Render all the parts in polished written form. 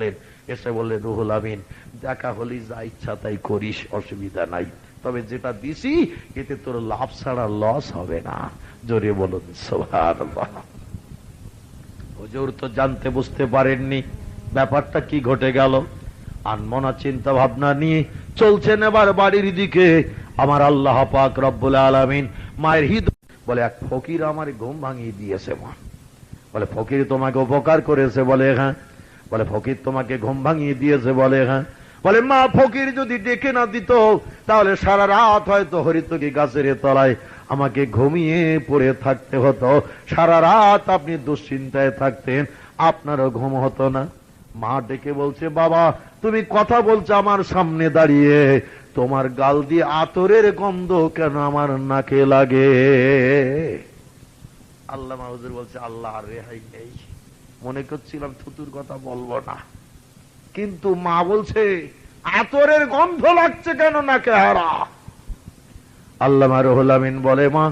আসলেন, এসে বললেন রুহুল আমিন দেখা হলি যা ইচ্ছা তাই করিস, অসুবিধা নাই, তবে যেটা দিছি এতে তোর লাভ ছাড়া লস হবে না। জোরে বলুন সুবহানাল্লাহ। হুজুর তো জানতে বুঝতে পারেননি ব্যাপারটা কি ঘটে গেল। আনমনা চিন্তা ভাবনা নিয়ে চলছেন এবার বাড়ির দিকে। আমার আল্লাহ পাক রব্বুল আলামিন মায়ের হৃদয় বলে, এক ফকির আমার ঘুম ভাঙিয়ে দিয়েছে মা। বলে ফকির তোমাকে উপকার করেছে? বলে হ্যাঁ। বলে ফকির তোমাকে ঘুম ভাঙিয়ে দিয়েছে? বলে হ্যাঁ। বলে মা ফকির যদি ডেকে না দিত তাহলে সারা রাত হয়তো হরিতকি গাছের তলায় আমাকে ঘুমিয়ে পড়ে থাকতে হতো, সারা রাত আপনি দুশ্চিন্তায় থাকতেন, আপনারও ঘুম হতো না। মা ডেকে বলছে, বাবা তুমি কথা বলছো আমার সামনে দাঁড়িয়ে, তোমার গাল দিয়ে আতরের গন্ধ কেন আমার নাকে লাগে? আল্লামা হুজুর বলছে, আল্লাহ রেহাই নেই, মনে করছিলাম থুতুর কথা বলবো না, কিন্তু মা বলছে আতরের গন্ধ লাগছে কেন নাকে হারা? আল্লামা রুহুল আমিন বলে, মা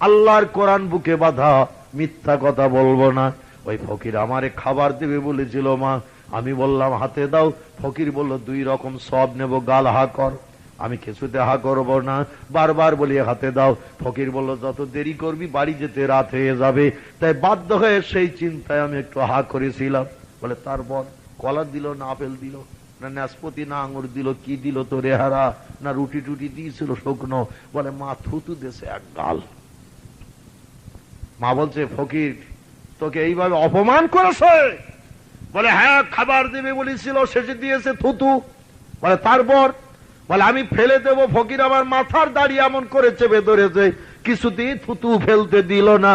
আল্লাহর কোরআন বুকে বাঁধা, মিথ্যা কথা বলবো না। ওই ফকির আমারে খাবার দেবে বলেছিল মা, আমি বললাম হাতে দাও। ফকির বলল 2 রকম সব নেব, গাল হা কর। আমি কিছুতে হা করব না, বারবার বলি হাতে দাও। ফকির বলল যত দেরি করবি বাড়ি যেতে রাত হয়ে যাবে, তাই বাধ্য হয়ে সেই চিন্তায় আমি একটু হা করেছিলাম। বলে তারপর কলা দিল না আপেল দিল না নাশপাতি না আঙুর দিল, কি দিল তো রেহারা, না রুটি টুটি দিয়েছিল শুকনো? বলে মা থুতু দেশে এক গাল। মা বলছে ফকির তোকে এইভাবে অপমান করেছে? বলে হ্যাঁ, খাবার দেবে বলেছিল শেষে দিয়েছে থুতু। বলে তারপর? বলে আমি ফেলে দেব, ফকির আমার মাথার দাড়ি এমন করে চেপে ধরেছে, কিছুতেই থুতু ফেলতে দিল না,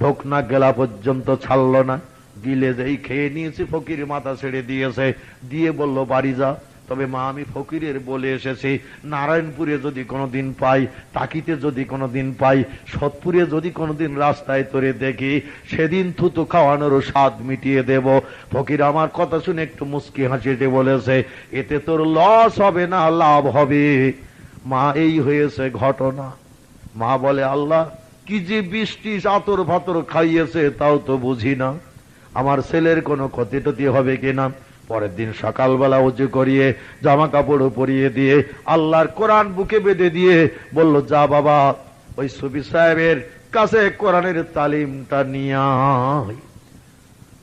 ঢোকনা গেলা পর্যন্ত ছাড়লো না। গিলে যেই খেয়ে নিয়েছি ফকির মাথা ছেড়ে দিয়েছে, দিয়ে বলল বাড়ি যা। তবে মা আমি ফকিরের বলে এসেছি, নারায়ণপুরে যদি কোনোদিন পাই, টাকিতে যদি কোনোদিন পাই, সৎপুরে যদি কোনোদিন রাস্তায় তোরে দেখি, সেদিন থুতু খাওয়ানোর স্বাদ মিটিয়ে দেব। ফকির আমার কথা শুনে একটু মুস্কি হাসিতে বলেছে, এতে তোর লস হবে না লাভ হবে। মা এই হয়েছে ঘটনা। মা বলে আল্লাহ কি যে বৃষ্টি আতর ফাতর খাইয়েছে তাও তো বুঝি না, আমার ছেলের কোনো ক্ষতি টতি হবে কিনা। পরের দিন সকালবেলা উঁচু করিয়ে জামা কাপড় পরিয়ে দিয়ে আল্লাহর কোরআন বুকে বেঁধে দিয়ে বলল, যা বাবা ওই সুফি সাহেবের কাছে কোরআনের তালিমটা নিয়ে আয়।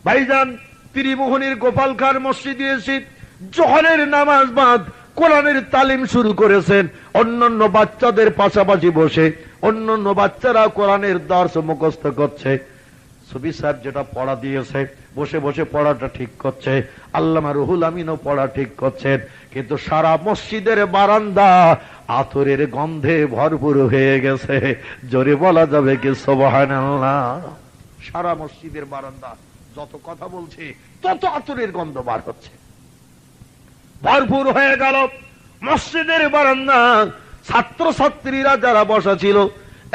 ভাইজান ত্রিমোহনীর গোপাল খান মসজিদে এসে জোহরের নামাজ বাদ কোরআনের তালিম শুরু করেছেন। অন্যান্য বাচ্চাদের পাশাপাশি বসে অন্যান্য বাচ্চারা কোরআনের দর্শ মুখস্থ করছে। সুফি সাহেব যেটা পড়া দিয়েছে বসে বসে পড়াটা ঠিক করছে, আল্লামা রুহুল আমিনও পড়া ঠিক করছেন, কিন্তু সারা মসজিদের বারান্দা আতরের গন্ধে ভরপুর হয়ে গেছে। জোরে বলা যাবে কি সুবহানাল্লাহ? সারা মসজিদের বারান্দা যত কথা বলছে তত আতরের গন্ধ বার হচ্ছে, ভরপুর হয়ে গেল মসজিদের বারান্দা। ছাত্র ছাত্রীরা যারা বসা ছিল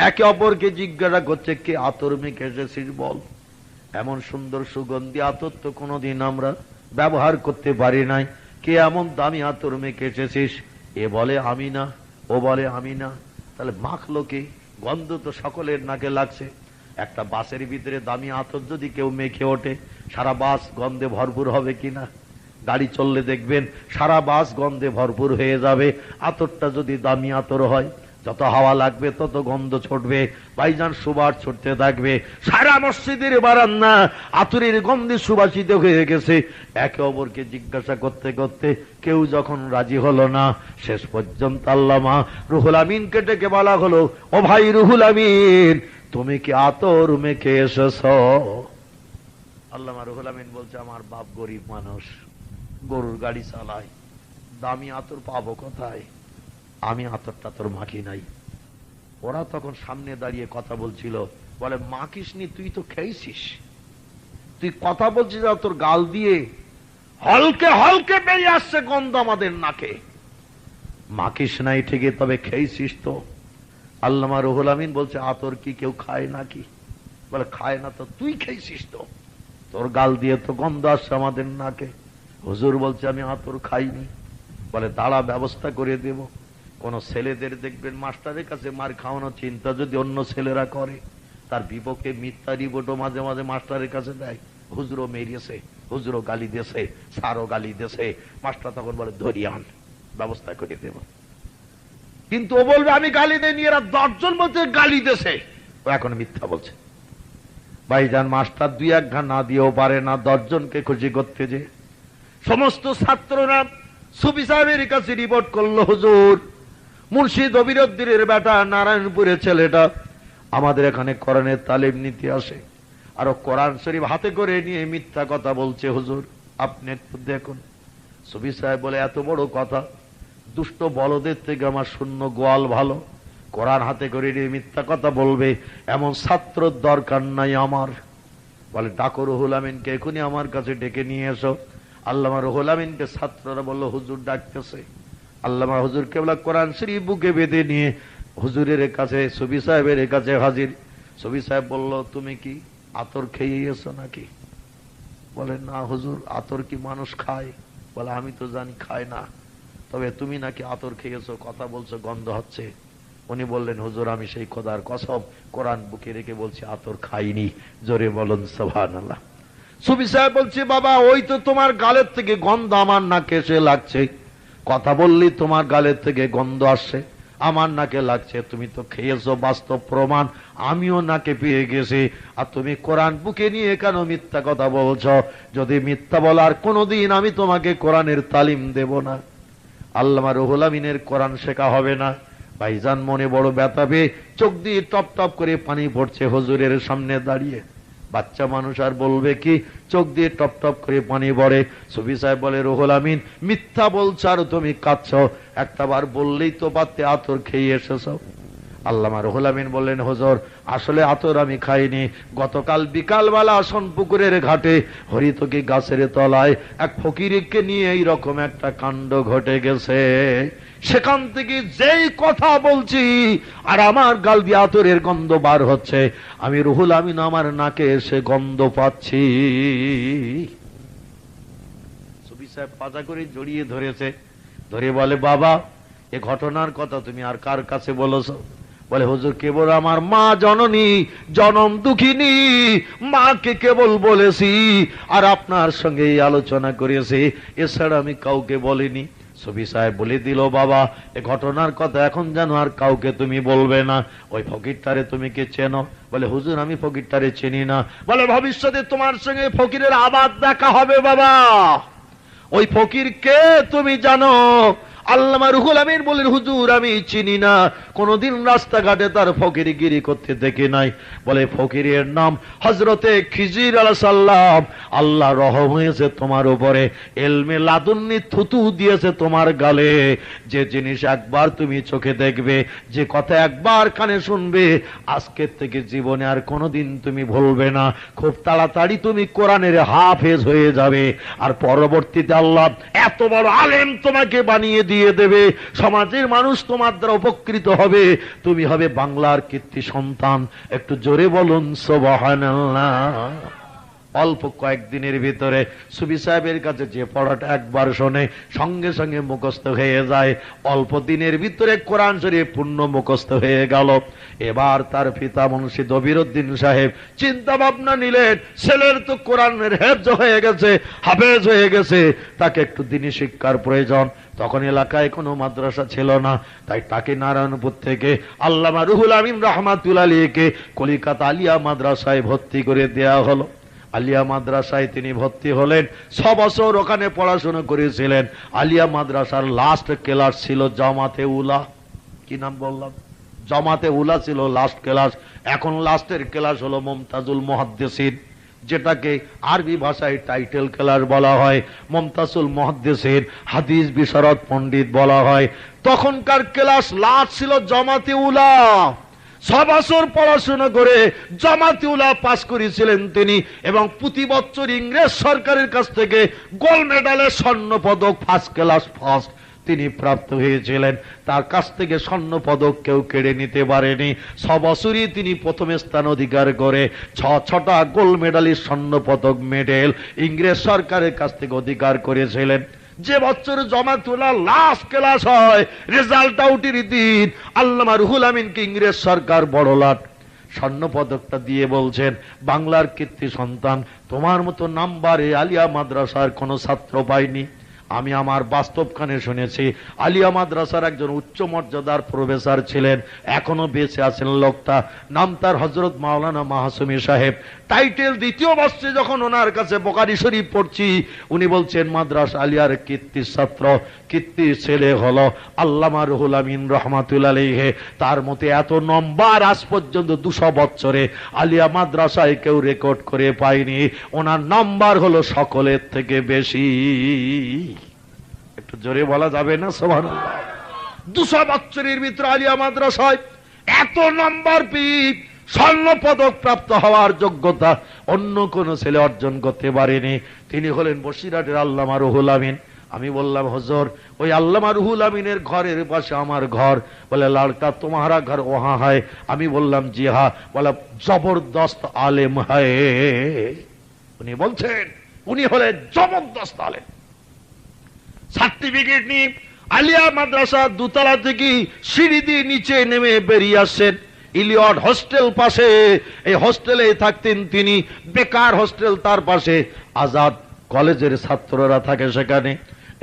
একে অপরকে জিজ্ঞাসা করছে, কে আতর মেখে এসেছিস বল? এমন সুন্দর সুগন্ধি আতর তো কোনোদিন আমরা ব্যবহার করতে পারি নাই, কে এমন দামি আতর মেখে এসেছিস? এ বলে আমি না, ও বলে আমি না। তাহলে মাখলো কে? গন্ধ তো সকলের নাকে লাগছে। একটা বাসের ভিতরে দামি আতর যদি কেউ মেখে ওঠে, সারা বাস গন্ধে ভরপুর হবে কিনা? গাড়ি চললে দেখবেন সারা বাস গন্ধে ভরপুর হয়ে যাবে। আতরটা যদি দামি আতর হয়, যত হাওয়া লাগবে তত গন্ধ ছুটবে, ভাইজান সুবাস ছুটতে থাকবে। সারা মসজিদের বারান্দা আতরের গন্ধে সুবাসিত হয়ে গেছে। একে অপরকে জিজ্ঞাসা করতে করতে কেউ যখন রাজি হলো না, শেষ পর্যন্ত আল্লামা রুহুল আমিনকে ডেকে বলা হলো, ও ভাই রুহুল আমিন তুমি কি আতর মেখে এসেছ? আল্লামা রুহুল আমিন বলছে, আমার বাপ গরিব মানুষ, গরুর গাড়ি চালায়, দামি আতর পাবো কোথায়? আমি আতর টাতর মাখি নাই। ওরা তখন সামনে দাঁড়িয়ে কথা বলছিল, বলে মাখিসনি, তুই তো খেয়েছিস, তুই কথা বলছিস তোর গাল দিয়ে হলকে হলকে বেরিয়ে আসছে গন্ধ আমাদের নাকে। মাখিস নাই ঠিকই, তবে খেয়েছিস তো। আল্লামা রুহুল আমিন বলছে, আতর কি কেউ খায় নাকি? বলে খায় না তো, তুই খেয়েছিস তো, তোর গাল দিয়ে তো গন্ধ আসছে আমাদের নাকে। হুজুর বলছে আমি আতর খাইনি। বলে দাঁড়া, ব্যবস্থা করে দেব। কোন ছেলেদের দেখবেন মাস্টারের কাছে মার খাওয়ানোর চিন্তা যদি অন্য ছেলেরা করে, তার বিপক্ষে মিথ্যা রিপোর্টও মাঝে মাঝে মাস্টারের কাছে দেয়, হুজুরও মেরিয়েছে, হুজুরও গালি দিয়েছে, স্যারও গালি দিয়েছে। মাস্টার তখন বলে ধরিয়ান, ব্যবস্থা করে দেব। কিন্তু ও বলবে আমি গালি দেয়নি, এরা 10 জন বলতে গালি দিয়েছে, ও এখন মিথ্যা বলছে। ভাইজান, মাস্টার 2-1 ঘা না দিয়েও পারে না 10 জনকে খুশি করতে। যে সমস্ত ছাত্ররা সুফি সাহেবের কাছে রিপোর্ট করলো, হুজুর মুর্শিদ দবিরউদ্দিনের বেটা নারায়ণপুরের ছেলেটা আমাদের এখানে কোরআনের তালিম নিতে আসে, আর কোরআন শরীফ হাতে করে নিয়ে মিথ্যা কথা বলছে। হুজুর আপনি একটু দেখুন। সুফি সাহেব বলে এত বড় কথা, দুষ্ট বলদের থেকে আমার শূন্য গোয়াল ভালো। কোরআন হাতে করে নিয়ে মিথ্যা কথা বলবে এমন ছাত্র দরকার নাই আমার। বলে ডাকো রুহুল আমিনকে, এখনই আমার কাছে ডেকে নিয়ে এসো। আল্লামা রুহুল আমিনকে ছাত্ররা বলল হুজুর ডাকতেছে। আল্লামা হুজুর কেবলা কোরআন শরীফ বুকে বেঁধে নিয়ে হুজুরের কাছে, সুফি সাহেবের কাছে হাজির। সুফি সাহেব বলল তুমি কি আতর খেয়ে এসো নাকি? বলে না হুজুর, আতর কি মানুষ খায়? বলে আমি তো জানি খায় না, তবে তুমি নাকি আতর খেয়েছো, কথা বলছো গন্ধ হচ্ছে। উনি বললেন হুজুর আমি সেই খোদার কসম কোরআন বুকে রেখে বলছি আতর খাইনি। জোরে বলুন সুবহানাল্লাহ। সুফি সাহেব বলছে বাবা ওই তো তোমার গালের থেকে গন্ধ আমার নাকে এসে লাগছে, কথা বললি তোমার গালের থেকে গন্ধ আসছে, আমার নাকে লাগছে, তুমি তো খেয়েছো, বাস্তব প্রমাণ আমিও নাকে পেয়ে গেছি। আর তুমি কোরআন বুকে নিয়ে কেন মিথ্যা কথা বলছো? যদি মিথ্যা বলার কোনোদিন আমি তোমাকে কোরআনের তালিম দেব না। আল্লামা রুহুল আমিনের কোরআন শেখা হবে না। ভাইজান মনে বড় ব্যথা পেয়ে চোখ দিয়ে টপ টপ করে পানি পড়ছে হুজুরের সামনে দাঁড়িয়ে। বাচ্চা মানুষ আর বলবে কি, চোখ দিয়ে টপ টপ করে পানি পড়ে। সুফি সাহেব বলে রুহুল আমিন মিথ্যা বলছো আর তুমি কাঁদছো, একটাবার বললেই তো পারতে আতর খেয়ে এসেছো। আল্লামা রুহুল আমিন বললেন হুজুর আসলে আতর আমি খাইনি, গতকাল বিকালবেলা সোনপুকুরের ঘাটে হরিতকি গাছের তলায় এক ফকিরকে নিয়ে এইরকম একটা কাণ্ড ঘটে গেছে, সেখান থেকে যেই কথা বলছি আর আমার গাল দিয়ে আতরের গন্ধ বার হচ্ছে, আমি রুহুল আমিন আমার নাকে এসে গন্ধ পাচ্ছি। সুফি সাহেব পাজা করে জড়িয়ে ধরেছে, ধরে বলে বাবা এ ঘটনার কথা তুমি আর কার কাছে বলেছো? বলে হুজুর কেবল আমার মা জননী জনম দুঃখিনী মাকে কেবল বলেছি আর আপনার সঙ্গে এই আলোচনা করেছি, এছাড়া আমি কাউকে বলিনি। সুফি সাহেব বলে দিল বাবা এ ঘটনার কথা এখন জানো আর কাউকে তুমি বলবে না। ওই ফকিরটারে তুমি কে চেনো? বলে হুজুর আমি ফকিরটারে চিনি না। বলে ভবিষ্যতে তোমার সঙ্গে ফকিরের আবার দেখা হবে বাবা, ওই ফকির কে তুমি জানো? আল্লামা রুহুল আমিন বলেন হুজুর আমি চিনি না, কোনদিন রাস্তাঘাটে তার ফকিরগিরি করতে দেখি নাই। বলে ফকিরের নাম হযরতে খিজির আলাইহিস সালাম। আল্লাহ রহম হয়েছে তোমার উপরে, ইলমে লাদুন্নি থুতু দিয়েছে তোমার গালে। যে জিনিস একবার তুমি চোখে দেখবে, যে কথা একবার কানে শুনবে, আজকের থেকে জীবনে আর কোনোদিন তুমি ভুলবে না। খুব তাড়াতাড়ি তুমি কোরআনের হাফেজ হয়ে যাবে, আর পরবর্তীতে আল্লাহ এত বড় আলেম তোমাকে বানিয়ে দিয়ে দেবে, সমাজের মানুষ তোমার দ্বারা উপকৃত হবে, তুমি হবে বাংলার কীর্তি সন্তান। একটু জোরে বলুন সুবহানাল্লাহ। অল্প কয়েকদিনের ভিতরে সুফি সাহেবের কাছে যে পড়াটা একবার শোনে সঙ্গে সঙ্গে মুখস্থ হয়ে যায়, অল্প দিনের ভিতরে কোরআন শরীফ পূর্ণ মুখস্থ হয়ে গেল। এবার তার পিতা মুন্সি দবিরউদ্দিন সাহেব চিন্তা ভাবনা নিলেন, ছেলের তো কোরআনের হেফজ হয়ে গেছে, হাফেজ হয়ে গেছে, তাকে একটু দ্বীনি শিক্ষার প্রয়োজন। তখন এলাকায় কোনো মাদ্রাসা ছিল না, তাই তাকে নারায়ণপুর থেকে আল্লামা রুহুল আমিন রাহমাতুল্লাহ আলাইহিকে কলিকাতা আলিয়া মাদ্রাসায় ভর্তি করে দেয়া হলো। আলিয়া মাদ্রাসায় তিনি ভর্তি হলেন, 6 বছর ওখানে পড়াশোনা করেছিলেন। আলিয়া মাদ্রাসার লাস্ট ক্লাস ছিল জামাতে উলা। কি নাম বললাম? জামাতে উলা ছিল লাস্ট ক্লাস। এখন লাস্টের ক্লাস হলো মুমতাজুল মুহাদ্দিসিন, যেটাকে আরবি ভাষায় টাইটেল ক্লাস বলা হয়। মুমতাজুল মুহাদ্দিসিন হাদিস বিশারদ পণ্ডিত বলা হয়। তখনকার ক্লাস লাস্ট ছিল জামাতে উলা। 6 বছর পড়াশোনা করে জামাতে উলা পাস করেছিলেন তিনি, এবং প্রতি বছর ইংরেজ সরকারের কাছ থেকে গোল্ড মেডালে স্বর্ণ পদক ফার্স্ট ক্লাস ফার্স্ট তিনি প্রাপ্ত হয়েছিলেন। তার কাছ থেকে স্বর্ণ পদক কেউ কেড়ে নিতে পারেনি। 6 বছরই তিনি প্রথম স্থান অধিকার করে 6টা গোল্ড মেডালের স্বর্ণ পদক মেডেল ইংরেজ সরকারের কাছ থেকে অধিকার করেছিলেন। যে বছর জামাতুল্লাহ লাস্ট ক্লাস হয়, রেজাল্ট আউটের দিন, আল্লামা রুহুল আমিনকে ইংরেজ সরকার বড়লাট স্বর্ণ পদকটা দিয়ে বলছেন, বাংলার কীর্তি সন্তান, তোমার মতো নাম্বারে আলিয়া মাদ্রাসার কোনো ছাত্র পায়নি। আমি আমার বাস্তব কানে শুনেছি, আলিয়া মাদ্রাসার একজন উচ্চ মর্যাদার প্রফেসর ছিলেন, এখনো বেঁচে আছেন লোকটা, নাম তার হযরত মাওলানা মাহসুমী সাহেব। টাইটেল দ্বিতীয় বর্ষে যখন ওনার কাছে বুখারী শরীফ পড়ছি, উনি বলছেন মাদ্রাসা আলিয়ার কীর্তির ছাত্র, কীর্তির ছেলে হলো আল্লামা রুহুল আমিন রাহমাতুল্লাহ আলাইহি। তার মতে এত নম্বর আজ পর্যন্ত 200 বছরে আলিয়া মাদ্রাসায় কেউ রেকর্ড করে পায়নি। ওনার নাম্বার হলো সকলের থেকে বেশি। একটু জোরে বলা যাবে না সুবহানাল্লাহ? 200 বছরের ভিতরে আলিয়া মাদ্রাসায় এত নম্বর পেয়ে স্বর্ণ পদক প্রাপ্ত হওয়ার যোগ্যতা অন্য কোন ছেলে অর্জন করতে পারেনি। তিনি হলেন বসিরহাটের আল্লামা রুহুল আমিন। আমি বললাম, হুজুর ওই আল্লামা রুহুল আমিনের ঘরের পাশে আমার ঘর। বলে, লড়কা তোমারা ঘর ওহা হয়? আমি বললাম, জি হ্যাঁ। বলে, জবরদস্ত আলেম হয়। উনি বলছেন উনি হলেন জবরদস্ত আলেম। সার্টিফিকেট নিয়ে আলিয়া মাদ্রাসা দোতলা থেকে সিঁড়ি দিয়ে নিচে নেমে বেরিয়ে আসছেন। ইলিয়ট হোস্টেল পাশে, এই হোস্টেলে থাকতেন তিনি, বেকার হোস্টেল, তার পাশে আজাদ কলেজের ছাত্ররা থাকে সেখানে।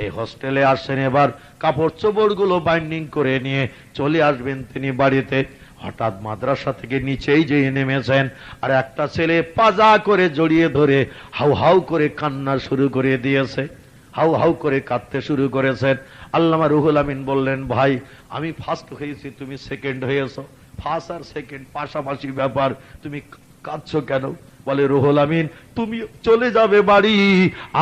এই হোস্টেলে আসছেন, এবার কাপড় চোপড় গুলো বাইন্ডিং করে নিয়ে চলে আসবেন তিনি বাড়িতে। হঠাৎ মাদ্রাসা থেকে নিচেই যে নেমেছেন, আর একটা ছেলে পাজা করে জড়িয়ে ধরে হাউ হাউ করে কান্না শুরু করে দিয়েছে, হাউ হাউ করে কাঁদতে শুরু করেছেন। আল্লামা রুহুল আমিন বললেন, ভাই আমি ফার্স্ট হয়েছি, তুমি সেকেন্ড হয়েছো, ফার্স্ট আর সেকেন্ড পাশাপাশি ব্যাপার, তুমি কাঁদছো কেন? বলে, রুহুল আমিন তুমি চলে যাবে বাড়ি,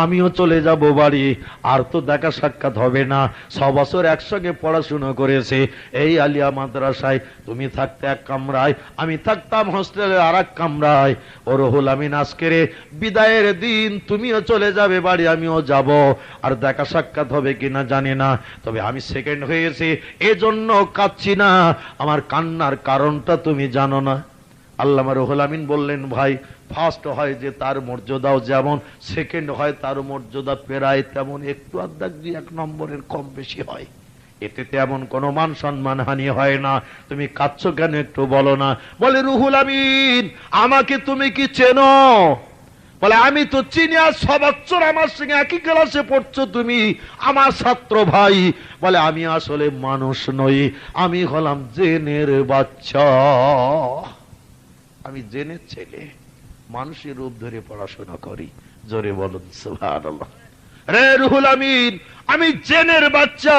আমিও চলে যাব বাড়ি, আর তো দেখা সাক্ষাৎ হবে না। 6 বছর একসঙ্গে পড়াশোনা করেছে এই আলিয়া মাদ্রাসায়, তুমি থাকতে এক কামরায়, আমি থাকতাম হোস্টেলের আর এক কামরায়। ও রুহুল আমিন, আজকের বিদায়ের দিন তুমিও চলে যাবে বাড়ি, আমিও যাব, আর দেখা সাক্ষাৎ হবে কিনা জানি না, তবে আমি সেকেন্ড হয়েছি এজন্য কাঁদছি না, আমার কান্নার কারণটা তুমি জানো না। আল্লামা রুহুল আমিন বললেন, ভাই ফার্স্ট হয় যে তার মর্যাদাও যেমন, সেকেন্ড হয় তার মর্যাদা প্রায় তেমন, একটু আধা 1 নম্বরের কম বেশি হয়, এতে তেমন কোনো মান সম্মান হানি হয় না, তুমি কাঁদছো কেন একটু বলো না। বলে, রুহুল আমিন আমাকে তুমি কি চেনো? বলে, আমি তো চিনি, আর 6 বছর আমার সঙ্গে একই ক্লাসে পড়ছো তুমি, আমার ছাত্র ভাই। বলে, আমি আসলে মানুষ নই, আমি হলাম জেনের বাচ্চা, আমি জেনের ছেলে, মানুষের রূপ ধরে পড়াশোনা করি। জোরে বলুন সুবহানাল্লাহ। রে রুহুল আমিন, আমি জেনের বাচ্চা,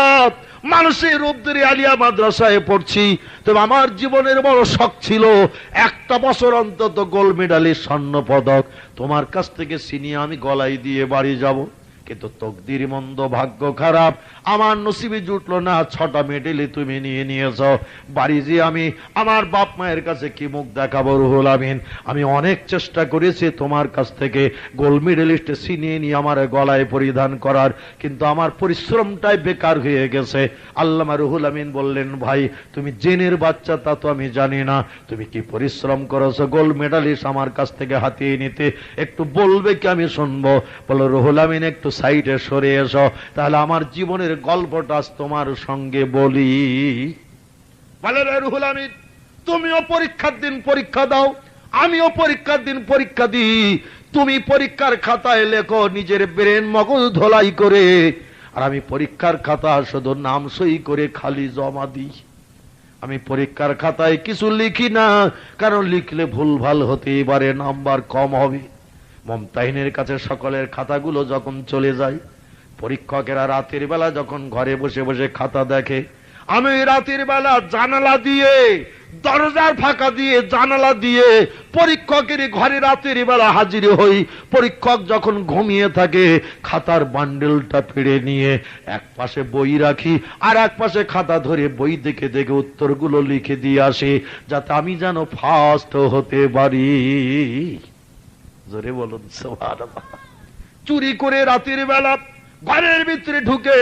মানুষের রূপ ধরে আলিয়া মাদ্রাসায় পড়ছি, তবে আমার জীবনের বড় শখ ছিল একটা বছর অন্তত গোল্ড মেডালের স্বর্ণ পদক তোমার কাছ থেকে ছিনিয়ে আমি গলায় দিয়ে বাড়ি যাব। কিন্তু তকদির মন্দ, ভাগ্য খারাপ, আমার নসিবে জুটলো না, 6টা মেডেলে তুমি নিয়ে নিয়েছ। বাড়ি যে আমি আমার বাপ মায়ের কাছে কি মুখ দেখাবো রুহুল আমিন? আমি অনেক চেষ্টা করেছি তোমার কাছ থেকে গোল্ড মেডেলিস্ট ছিনিয়ে নিয়ে আমার গলায় পরিধান করার, কিন্তু আমার পরিশ্রমটাই বেকার হয়ে গেছে। আল্লামা রুহুল আমিন বললেন, ভাই তুমি জেনের বাচ্চা তা তো আমি জানি না, তুমি কি পরিশ্রম করেছো গোল্ড মেডালিস্ট আমার কাছ থেকে হাতিয়ে নিতে, একটু বলবে কি, আমি শুনবো। বলো, রুহুল আমিন একটু সাইডে সরে এসো, তাহলে আমার জীবনের গল্পটা তোমার সঙ্গে বলি। বলে, রুহুল আমিন তুমিও পরীক্ষার দিন পরীক্ষা দাও, আমিও পরীক্ষার দিন পরীক্ষা দিই, তুমি পরীক্ষার খাতায় লেখো নিজের ব্রেন মগজ ধোলাই করে, আর আমি পরীক্ষার খাতা শুধু নাম সই করে খালি জমা দিই। আমি পরীক্ষার খাতায় কিছু লিখি না, কারণ লিখলে ভুলভাল হতেই পারে, নাম্বার কম হবে। মুমতাহিনের কাছে সকলের খাতাগুলো যখন চলে যায়, পরীক্ষকেরা রাতের বেলা যখন ঘরে বসে বসে খাতা দেখে, আমি রাতের বেলা জানালা দিয়ে, দরজার ফাঁকা দিয়ে, জানালা দিয়ে পরীক্ষকের ঘরে রাতের বেলা হাজির হই। পরীক্ষক যখন ঘুমিয়ে থাকে, খাতার বান্ডেলটা ফিরে নিয়ে এক পাশে বই রাখি, আর এক পাশে খাতা ধরে বই দেখে দেখে উত্তরগুলো লিখে দিয়ে আসে, যাতে আমি যেন ফার্স্ট হতে পারি। জোরে বলুন সুবহানাল্লাহ। চুরি করে রাতের বেলা ঘরের ভিতরে ঢুকে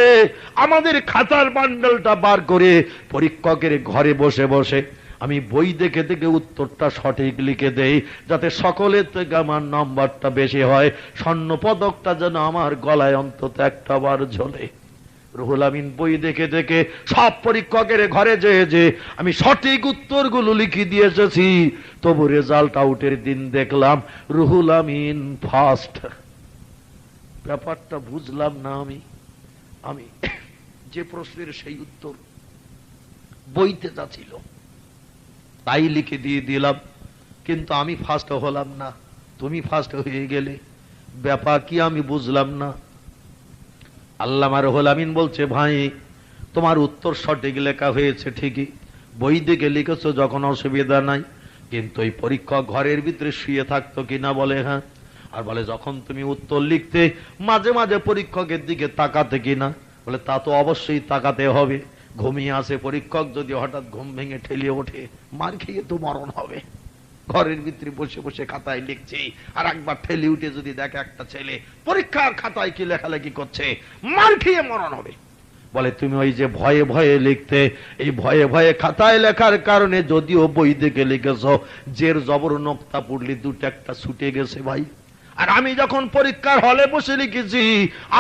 আমাদের খাতার বান্ডেলটা বার করে পরীক্ষকের ঘরে বসে বসে আমি বই দেখে দেখে উত্তরটা সঠিক লিখে দেই, যাতে সকলের থেকে আমার নাম্বারটা বেশি হয়, স্বর্ণ পদকটা যেন আমার গলায় অন্তত একটা বার ঝোলে। রুহুল আমিন বই দেখে দেখে সব পরীক্ষকের ঘরে যেয়ে যে আমি সঠিক উত্তরগুলো লিখে দিয়ে এসেছি, তবু রেজাল্ট আউটের দিন দেখলাম রুহুল আমিন ফার্স্ট। ব্যাপারটা বুঝলাম না। আমি যে প্রশ্নের সেই উত্তর বইতে যা ছিল তাই লিখে দিয়ে দিলাম, কিন্তু আমি ফার্স্ট হলাম না, তুমি ফার্স্ট হয়ে গেলে। ব্যাপার কি আমি বুঝলাম না। আল্লামা রুহুল আমিন বলছে, ভাই তোমার উত্তর সঠিক লেখা হয়েছে ঠিকই, বই দেখে লিখেছো যখন অসুবিধা নাই, কিন্তু ওই পরীক্ষক ঘরের ভিতরে শুয়ে থাকতো কিনা? বলে হ্যাঁ। আর বলে যখন তুমি উত্তর লিখতে মাঝে মাঝে পরীক্ষকের দিকে তাকাতে কিনা? বলে তা তো অবশ্যই তাকাতে হবে, ঘুমিয়ে আসে পরীক্ষক, যদি হঠাৎ ঘুম ভেঙে ঠেলিয়ে ওঠে মার খেয়ে তো মরণ হবে। ঘরের ভিতরে বসে বসে খাতায় লিখছি, আর একবার ঠেলি উঠে যদি দেখে একটা ছেলে পরীক্ষার খাতায় কি লেখালেখি করছে, মার খেয়ে মরণ হবে। বলে তুমি ওই যে ভয়ে ভয়ে লিখতে, এই ভয়ে ভয়ে খাতায় লেখার কারণে যদিও বই দেখে লিখেছ, জের জবর নোক্তা পড়লি দুটো একটা ছুটে গেছে ভাই। আর আমি যখন পরীক্ষার হলে বসে লিখেছি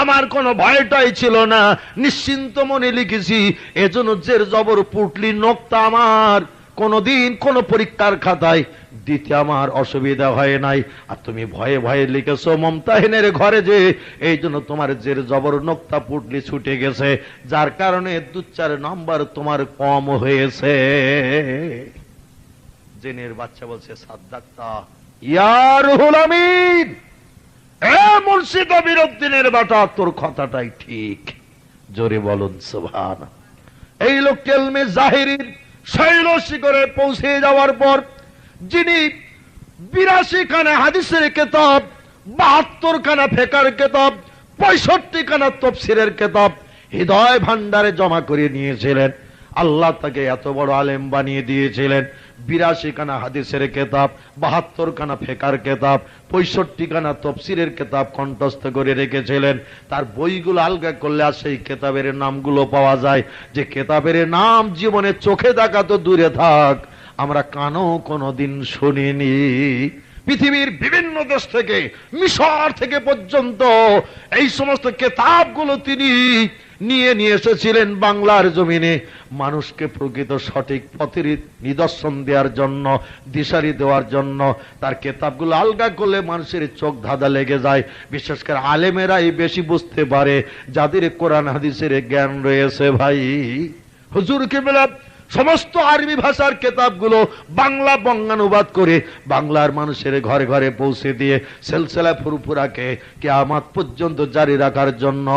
আমার কোনো ভয়টাই ছিল না, নিশ্চিন্ত মনে লিখেছি, এজন্য জের জবর পুটলি নোক্তা আমার কোনদিন কোন পরীক্ষার খাতায় দিতে আমার অসুবিধা হয় নাই। আর তুমি ভয়ে ভয়ে লিখেছো মমতাহিনের ঘরে যে, এই জন্য তোমার জের জবর নোক্তা পুটলি ছুটে গেছে, যার কারণে 2-4 নম্বর তোমার কম হয়েছে। জেনের বাচ্চা বলছে, সাদ্দাক্তা ইয়া রুহুল আমিন, এ মুর্শিদ আমিরউদ্দিনের বাটা, তোর কথাটাই ঠিক। জোরে বলুন সুবহানাল্লাহ। এই লোকটি ইলমে জাহিরির শৈল শিখরে পৌঁছে যাওয়ার পর, যিনি 82 খানা হাদিসের কিতাব, 72 খানা ফিকহের কিতাব, 65 খানা তাফসীরের কিতাব হৃদয় ভান্ডারে জমা করে নিয়েছিলেন, আল্লাহ তাকে এত বড় আলেম বানিয়ে দিয়েছিলেন। 82 খানা হাদিসের কিতাব, 72 খানা ফিকহের কিতাব, 65 খানা তাফসীরের কিতাব কণ্ঠস্থ করে রেখেছিলেন। তার বইগুলো আলগা করলে আর সেই কিতাবের নামগুলো পাওয়া যায়, যে কিতাবের নাম জীবনে চোখে দেখা তো দূরে থাক, আমরা কানও কোনোদিন শুনিনি। পৃথিবীর বিভিন্ন দেশ থেকে, মিশর থেকে পর্যন্ত এই সমস্ত কিতাবগুলো তিনি নিয়ে এসেছিলেন বাংলার জমিনে, মানুষকে প্রকৃত সঠিক পথের নিদর্শন দেওয়ার জন্য, দিশারি দেওয়ার জন্য। তার কিতাবগুলো আলগা করলে মানুষের চোখ ধাঁধা লেগে যায়। বিশেষ করে আলেমেরাই বেশি বুঝতে পারে, যাদের কোরআন হাদিসের জ্ঞান রয়েছে। ভাই হুজুর কিবলা সমস্ত আরবি ভাষার কিতাবগুলো বাংলা বঙ্গানুবাদ করে বাংলার মানুষের ঘরে ঘরে পৌঁছে দিয়ে সিলসিলা ফুরফুরাকে কিয়ামত পর্যন্ত জারি রাখার জন্য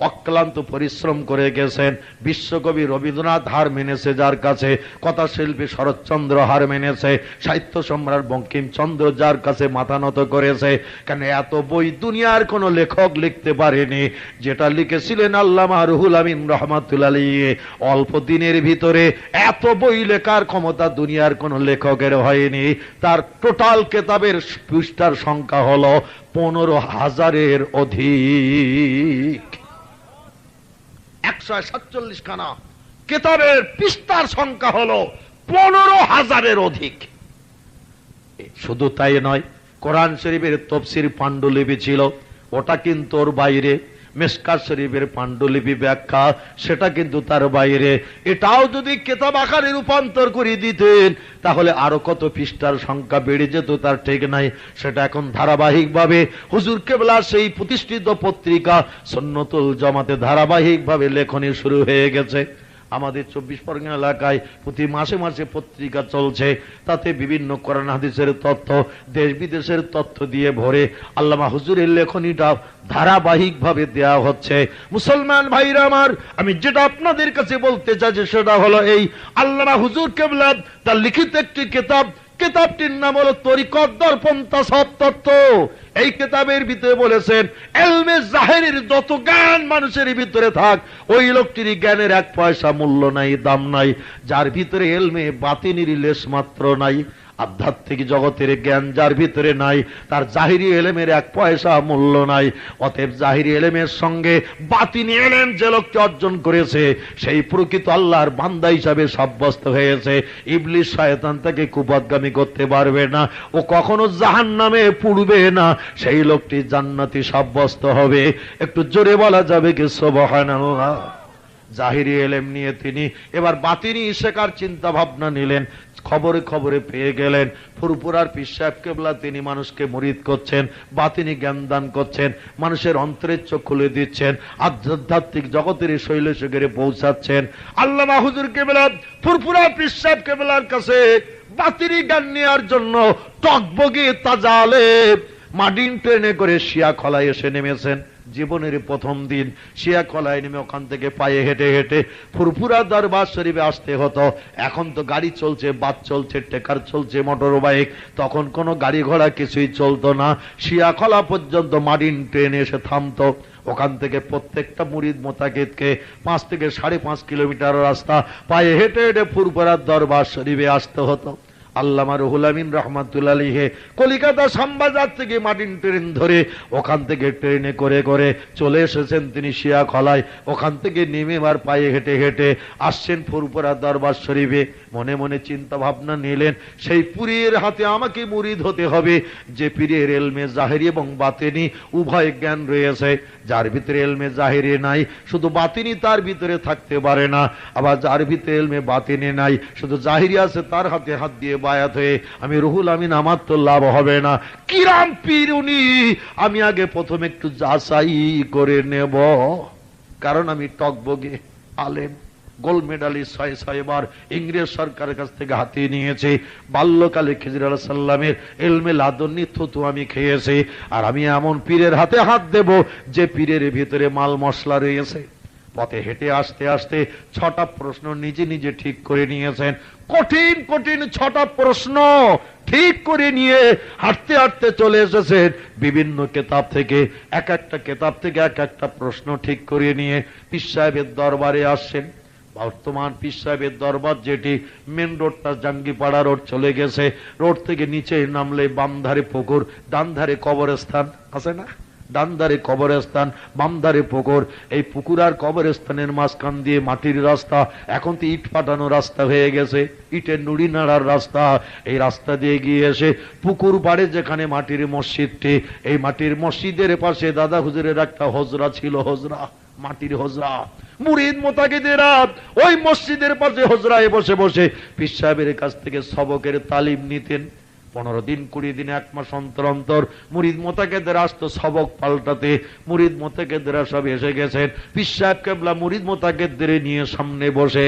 অক্লান্ত পরিশ্রম করে গেছেন। বিশ্বকবি রবীন্দ্রনাথ হার মেনেছে যার কাছে, কথা শিল্পী শরৎচন্দ্র হার মেনেছে, সাহিত্য সম্রাট বঙ্কিমচন্দ্র যার কাছে মাথা নত করেছে। কেন এত বই দুনিয়ার কোন লেখক লিখতে পারেনি, যেটা লিখেছিলেন আল্লামা রুহুল আমিন রাহমাতুল্লাহ আলাইহি। অল্প দিনের ভিতরে এত বই লেখার ক্ষমতা দুনিয়ার কোন লেখকের হয়নি। তার টোটাল কিতাবের পৃষ্ঠার সংখ্যা হলো 15,000-এর অধিক। 147 খানা কিতাবের পৃষ্ঠার সংখ্যা হলো 15,000-এর অধিক। শুধু তাই নয়, কোরআন শরীফের তাফসীর পাণ্ডুলিপি ছিল, ওটা কিন্তু ওর বাইরে। মিশকাত শরীফের পাণ্ডুলিপি ব্যাখ্যা, সেটা কিন্তু তার বাইরে। এটাও যদি কিতাব আকারে রূপান্তর করে দিতেন তাহলে আরো কত পৃষ্ঠার সংখ্যা বেড়ে যেত তার ঠিক নাই। সেটা এখন ধারাবাহিকভাবে হুজুর কেবলা সেই প্রতিষ্ঠিত পত্রিকা সুন্নতুল জামাতে ধারাবাহিকভাবে লেখনী শুরু হয়ে গেছে। আমাদের 24 পরগনা এলাকায় প্রতি মাসে মাসে পত্রিকা চলছে, তাতে বিভিন্ন কোরআন হাদিসের তথ্য, দেশ বিদেশের তথ্য দিয়ে ভরে আল্লামা হুজুরের লেখনীটা ধারাবাহিকভাবে দেয়া হচ্ছে। মুসলমান ভাইরা আমার, আমি যেটা আপনাদের কাছে বলতে চাইছি সেটা হলো এই, আল্লামা হুজুর কেবলা তার লিখিত একটি কিতাব, কিতাবটির নাম হলো তরিকত দর্পণ তাসাউফ তত্ত্ব। এই কিতাবের ভিতরে বলেছেন ইলমে জাহিরের যত জ্ঞান মানুষের ভিতরে থাক, ওই লোকটির জ্ঞানের 1 পয়সা মূল্য নাই, দাম নাই, যার ভিতরে ইলমে বাতিনের লেশ মাত্র নাই। আধ্যাত্মিক জগতের জ্ঞান যার ভিতরে নাই, তার জাহিরি ইলমের 1 পয়সা মূল্য নাই। অতএব জাহিরি ইলমের সঙ্গে বাতিনি ইলম যে লোকটি অর্জন করেছে, সেই প্রকৃত আল্লাহর বান্দা হিসাবে সাব্যস্ত হয়েছে। ইবলিস শয়তান তাকে কুপথগামী করতে পারবে না, ও কখনো জাহান্নামে পুড়বে না, সেই লোকটি জান্নাতি সাব্যস্ত হবে। একটু জোরে বলা যাবে কি সুবহানাল্লাহ? জাহিরি এলেম নিয়ে তিনি এবার বাতিনি শেখার চিন্তা ভাবনা নিলেন। খবরে খবরে পেয়ে গেলেন ফুরফুরার পীর সাহেব কেবলা তিনি মানুষকে মুরিদ করছেন, বাতিনি জ্ঞান দান করছেন, মানুষের অন্তরের চোখ খুলে দিচ্ছেন, আধ্যাত্মিক জগতের শৈলশিখরে পৌঁছাচ্ছেন। আল্লামা হুজুর কেবলা ফুরফুরার পীর সাহেব কেবলার কাছে বাতিনি জ্ঞান নেওয়ার জন্য টকবগে তাজালে মাডিন ট্রেনে করে শিয়াখলায় এসে নেমেছেন। জীবনের প্রথম দিন শিয়াখলায় নেমে ওখান থেকে পায়ে হেঁটে হেঁটে ফুরফুরা দরবার শরীফে আসতে হতো। এখন তো গাড়ি চলছে, বাস চলছে, ট্রেকার চলছে, মোটর বাইক, তখন কোনো গাড়ি ঘোড়া কিছুই চলতো না। শিয়াখলা পর্যন্ত মাডিন ট্রেনে এসে থামতো। ওখান থেকে প্রত্যেকটা মুরিদ মোতাকিদকে 5 থেকে 5.5 কিলোমিটার রাস্তা পায়ে হেঁটে হেঁটে ফুরফুরার দরবার শরীফে আসতে হতো। আল্লামা রুহুল আমিন রাহমাতুল্লাহ আলাইহি কলিকাতা শামবাজার থেকে মাটিন ট্রেন ধরে ওখান থেকে ট্রেনে করে করে চলে এসেছেন তিনি শিয়াখলায়। ওখান থেকে নেমে আর পায়ে হেঁটে হেঁটে আসছেন ফুরফুরা দরবার শরীফে। মনে মনে চিন্তা ভাবনা নিলেন সেই পীরের হাতে আমাকে মুরিদ হতে হবে যে পীরের এলমে জাহেরি এবং বাতিনি উভয় জ্ঞান রয়েছে। যার ভিতরে এলমে জাহেরি নাই, শুধু বাতিনি তার ভিতরে থাকতে পারে না। আবার যার ভিতরে এলমে বাতিনি নাই, শুধু জাহেরি আছে, তার হাতে হাত দিয়ে বায়াত হয়ে আমি রুহুল আমিন, আমার তো লাভ হবে না। কিরাম পীর উনি, আমি আগে প্রথমে একটু যাচাই করে নেব, কারণ আমি টকবগে আলেম, গোল্ড মেডালিস্ট 6 বার ইংরেজ সরকারের কাছ থেকে হাতিয়ে নিয়েছে। বাল্যকালে খিজির আলাইহিস সালামের ইলমে লাদুন্নি থুতু আমি খেয়েছি। আর আমি এমন পীরের হাতে হাত দেব যে পীরের ভিতরে মাল মশলা রয়েছে। পথে হেঁটে আসতে আসতে 6টা প্রশ্ন নিজে নিজে ঠিক করে নিয়েছেন। কঠিন কঠিন 6টা প্রশ্ন ঠিক করে নিয়ে হাঁটতে হাঁটতে চলে এসেছেন বিভিন্ন কেতাব থেকে। এক একটা কেতাব থেকে এক একটা প্রশ্ন ঠিক করে নিয়ে পীর সাহেবের দরবারে আসছেন। বর্তমান পীর সাহেবের দরবার যেটি মেন রোডটা জাঙ্গিপাড়া রোড চলে গেছে। রোড থেকে নিচে নামলে বাম ধারে পুকুর, ডান ধারে কবরস্থান আছে না, ডান ধারে কবরস্থান, বাম ধারে পুকুর। এই পুকুর আর কবরস্থানের মাঝখান দিয়ে মাটির রাস্তা, এখন তো ইট পাঠানো রাস্তা হয়ে গেছে, ইটের নুড়ি নাড়ার রাস্তা। এই রাস্তা দিয়ে গিয়ে এসে পুকুর পাড়ে যেখানে মাটির মসজিদটি, এই মাটির মসজিদের পাশে দাদা হুজুরের একটা হজরা ছিল, হজরা, মাটির হজরা। মুরিদ মোতাকিদেরা ওই মসজিদের পাশে হজরায় বসে বসে পীর সাহেবের কাছ থেকে সবকের তালিম নিতেন। 15 দিন 20 দিন 1 মাস অন্তর অন্তর মুরিদ মোতাকিদের আসতো সবক পাল্টাতে। মুরিদ মোতাকিদেরা সব এসে গেছেন। পীর সাহেব কেবলা মুরিদ মোতাকিদের নিয়ে সামনে বসে